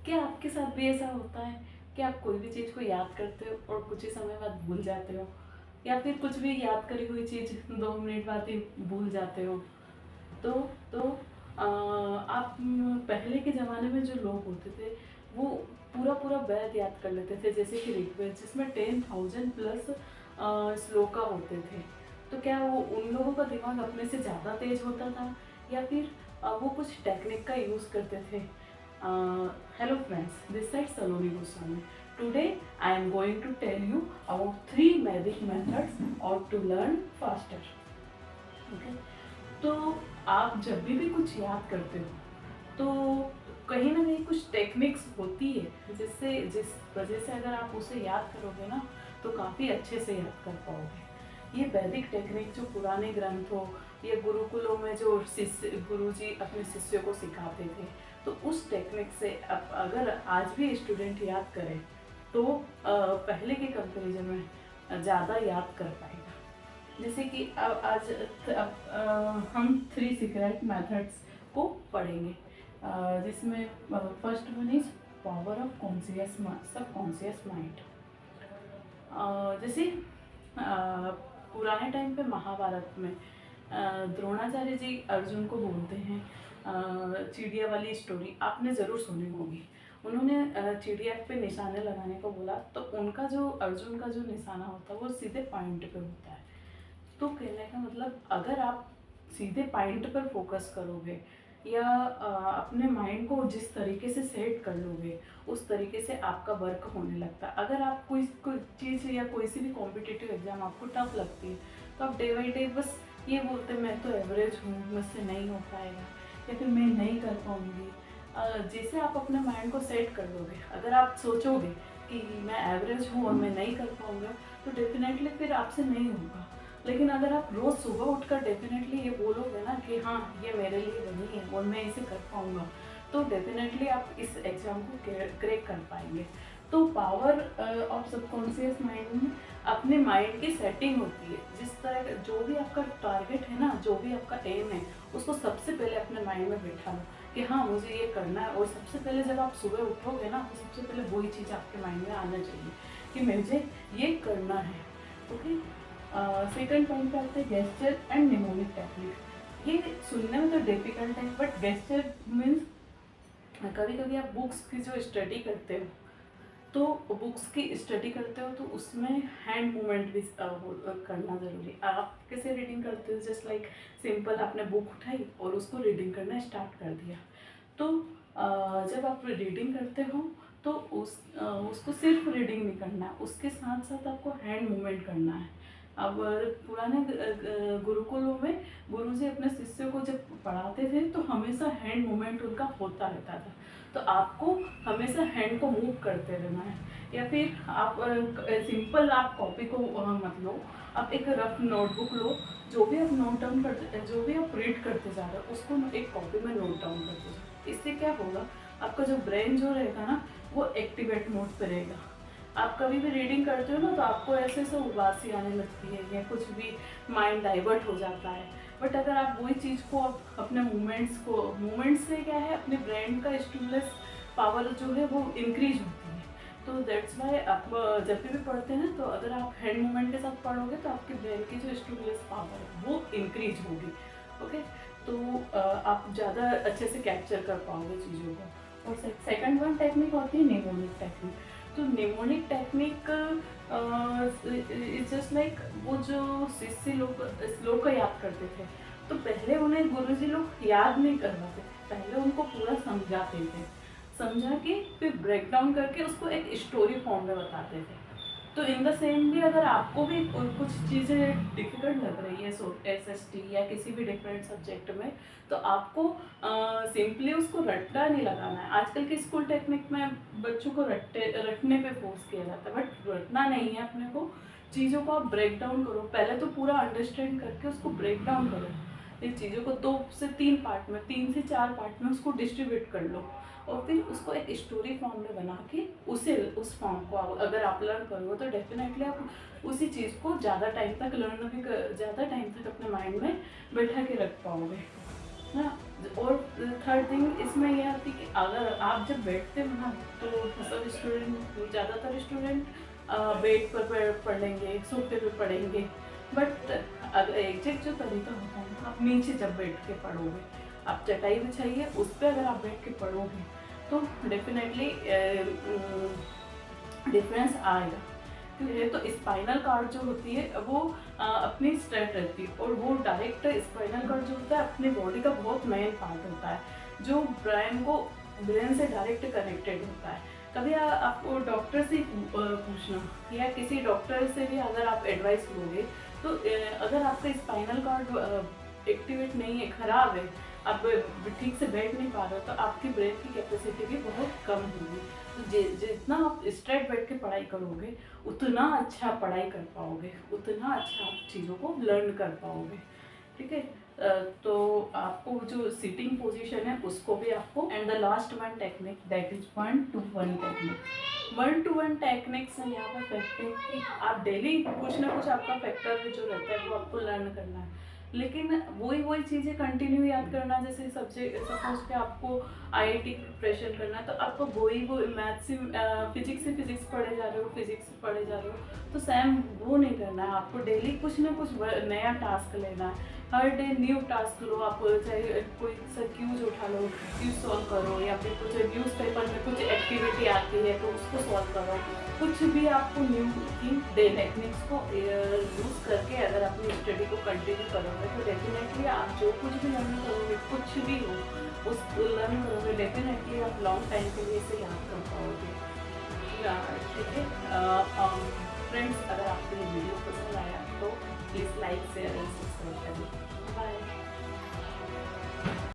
क्या आपके साथ भी ऐसा होता है कि आप कोई भी चीज़ को याद करते हो और कुछ ही समय बाद भूल जाते हो, या फिर कुछ भी याद करी हुई चीज़ 2 मिनट बाद ही भूल जाते हो? तो तो आप पहले के ज़माने में जो लोग होते थे वो पूरा पूरा वेद याद कर लेते थे, जैसे कि ऋग्वेद जिसमें 10,000 प्लस श्लोका होते थे। तो क्या वो उन लोगों का दिमाग अपने से ज़्यादा तेज होता था, या फिर वो कुछ टेक्निक का यूज़ करते थे? Hello friends, this side Saloni Goswami. Today I am going to tell you about 3 magic methods और टू लर्न फास्टर। ओके, तो आप जब भी कुछ याद करते हो तो कहीं ना कहीं कुछ टेक्निक्स होती है जिस वजह से अगर आप उसे याद करोगे ना तो काफ़ी अच्छे से याद कर पाओगे। ये वैदिक टेक्निक जो पुराने ग्रंथों या गुरुकुलों में जो शिष्य गुरुजी अपने शिष्यों को सिखाते थे, तो उस टेक्निक से अगर आज भी स्टूडेंट याद करे तो पहले के कंपैरिजन में ज़्यादा याद कर पाएगा। जैसे कि अब आज हम 3 सीक्रेट मेथड्स को पढ़ेंगे, जिसमें first one is power of conscious subconscious mind. जैसे पुराने टाइम पे महाभारत में द्रोणाचार्य जी अर्जुन को बोलते हैं, चिड़िया वाली स्टोरी आपने ज़रूर सुनी होगी। उन्होंने चिड़िया पे निशाने लगाने को बोला, तो उनका जो अर्जुन का जो निशाना होता है वो सीधे पॉइंट पे होता है। तो कहने का मतलब अगर आप सीधे पॉइंट पर फोकस करोगे या अपने माइंड को जिस तरीके से सेट कर लोगे उस तरीके से आपका वर्क होने लगता है। अगर आप कोई चीज़ या कोई सी भी कॉम्पिटिटिव एग्जाम आपको टफ लगती है तो आप डे बाई डे बस ये बोलते मैं तो एवरेज हूँ, मुझसे नहीं हो पाएगा या फिर मैं नहीं कर पाऊँगी। जैसे आप अपने माइंड को सेट कर लोगे, अगर आप सोचोगे कि मैं एवरेज हूँ और मैं नहीं कर पाऊँगा तो डेफिनेटली फिर आपसे नहीं होगा। लेकिन अगर आप रोज़ सुबह उठकर डेफिनेटली ये बोलोगे ना कि हाँ ये मेरे लिए बनी है और मैं इसे कर पाऊँगा, तो डेफिनेटली आप इस एग्ज़ाम को क्रैक कर पाएंगे। तो पावर ऑफ सबकॉन्शियस माइंड में अपने माइंड की सेटिंग होती है। जिस तरह का जो भी आपका टारगेट है ना, जो भी आपका एम है, उसको सबसे पहले अपने माइंड में बैठा लो कि हाँ मुझे ये करना है। और सबसे पहले जब आप सुबह उठोगे ना तो सबसे पहले वही चीज़ आपके माइंड में आना चाहिए कि मुझे ये करना है। ओके, सेकंड पॉइंट पे आते हैं गेस्चर एंड निमोनिक टेक्निक। ये सुनने में तो डिफिकल्ट है बट गेस्चर मीन्स कभी कभी आप बुक्स की जो स्टडी करते हो तो बुक्स की स्टडी करते हो तो उसमें हैंड मूवमेंट भी करना ज़रूरी है। आप कैसे रीडिंग करते हो? जस्ट लाइक सिंपल आपने बुक उठाई और उसको रीडिंग करना स्टार्ट कर दिया। तो जब आप रीडिंग करते हो तो उसको सिर्फ रीडिंग नहीं करना है, उसके साथ साथ आपको हैंड मूवमेंट करना है। अब पुराने गुरुकुलों में गुरुजी अपने शिष्यों को जब पढ़ाते थे तो हमेशा हैंड मूवमेंट उनका होता रहता था। तो आपको हमेशा हैंड को मूव करते रहना है। या फिर आप सिंपल आप कॉपी को मत लो, आप एक रफ नोटबुक लो। जो भी आप नोट डाउन करते, जो भी आप रीड करते जा रहे हो उसको एक कॉपी में नोट डाउन करते जाओ। इससे क्या होगा, आपका जो ब्रेन जो रहेगा ना वो एक्टिवेट मोड पे रहेगा। आप कभी भी रीडिंग करते हो ना तो आपको ऐसे ऐसे उबासी आने लगती है या कुछ भी माइंड डाइवर्ट हो जाता है। बट अगर आप वही चीज़ को अपने मूवमेंट्स से क्या है, अपने ब्रेन का स्टिमुलस पावर जो है वो इंक्रीज होती है। तो दैट्स वाई आप जब भी पढ़ते हैं तो अगर आप हैंड मूवमेंट के साथ पढ़ोगे तो आपके ब्रेन की जो स्टिमुलस पावर है वो इंक्रीज होगी। ओके, तो आप ज़्यादा अच्छे से कैप्चर कर पाओगे चीज़ों को। और सेकंड वन टेक्निक होती है निमोनिक टेक्निक। तो mnemonic technique is just like वो जो शिष्य लोग श्लोक का याद करते थे तो पहले उन्हें गुरुजी लोग याद नहीं करवाते थे, पहले उनको पूरा समझाते थे, समझा के फिर ब्रेक डाउन करके उसको एक स्टोरी फॉर्म में बताते थे। तो इन द सेम भी अगर आपको भी कुछ चीज़ें डिफ़िकल्ट लग रही है SST या किसी भी डिफरेंट सब्जेक्ट में, तो आपको सिंपली उसको रट्टा नहीं लगाना है। आजकल की स्कूल टेक्निक में बच्चों को रटने पे फोर्स किया जाता है, बट रटना नहीं है अपने को। चीज़ों को आप ब्रेक डाउन करो, पहले तो पूरा अंडरस्टैंड करके उसको ब्रेक डाउन करो। इन चीज़ों को 2 से 3 पार्ट में, 3 से 4 पार्ट में उसको डिस्ट्रीब्यूट कर लो और फिर उसको एक स्टोरी फॉर्म में बना के उस फॉर्म को अगर आप लर्न करोगे तो डेफिनेटली आप उसी चीज़ को ज़्यादा टाइम तक ज़्यादा टाइम तक अपने माइंड में बैठा के रख पाओगे। हाँ। और थर्ड थिंग इसमें यह आती कि अगर आप जब बैठते हो ना, तो मतलब स्टूडेंट, ज़्यादातर स्टूडेंट बेड पर पढ़ लेंगे, सोफे पे पढ़ेंगे, बट अगर एग्जैक्ट जो तरीका होता है ना, आप नीचे जब बैठ के पढ़ोगे, आप चटाई बिछाइए, उस पर अगर आप बैठ के पढ़ोगे तो डेफिनेटली डिफरेंस आएगा। क्योंकि तो स्पाइनल कार्ड जो होती है वो अपनी स्ट्रेट रहती है, और वो डायरेक्ट स्पाइनल कार्ड जो होता है अपनी बॉडी का बहुत मेन पार्ट होता है, जो ब्रेन से डायरेक्ट कनेक्टेड होता है। कभी आपको डॉक्टर से पूछना, या किसी डॉक्टर से भी अगर आप एडवाइस लोगे, तो अगर आपका स्पाइनल कार्ड एक्टिवेट नहीं है, खराब है, आप ठीक से बैठ नहीं पा रहे हो, तो आपकी ब्रेन की कैपेसिटी भी बहुत कम होगी। तो जितना आप स्ट्रेट बैठ के पढ़ाई करोगे, उतना अच्छा पढ़ाई कर पाओगे, उतना अच्छा आप चीज़ों को लर्न कर पाओगे। ठीक है। तो आपको जो सिटिंग पोजीशन है उसको भी आपको, and the last one technique, that is 1-to-1 technique. 1-to-1 technique से यहाँ पर फैक्टर कि आप डेली कुछ ना कुछ आपका फैक्टर जो रहता है वो आपको लर्न करना है, लेकिन वही चीज़ें कंटिन्यू याद करना। जैसे सब्जेक्ट सपोज कि आपको आईआईटी प्रिपरेशन करना है, तो आपको वो मैथ से फिजिक्स से फिजिक्स पढ़े जा रहे हो, फिजिक्स पढ़े जा रहे हो, तो सेम वो नहीं करना है। आपको डेली कुछ ना कुछ नया टास्क लेना है, हर डे न्यू टास्क लो। आप चाहे कोई सा क्यूज उठा लो, क्यूज सॉल्व करो, या फिर कुछ न्यूज़पेपर में कुछ एक्टिविटी आती है तो उसको सॉल्व करो। कुछ भी आपको न्यू टेक्निक्स को यूज़ करके अगर अपनी स्टडी को कंटिन्यू करोगे, तो डेफिनेटली आप जो कुछ भी लर्न करोगे, कुछ भी हो उस लर्न करोगे, डेफिनेटली आप लॉन्ग टाइम के लिए इसे याद कर पाओगे। ठीक है फ्रेंड्स, अगर आपको ये वीडियो पसंद आया तो please like, share and subscribe करें।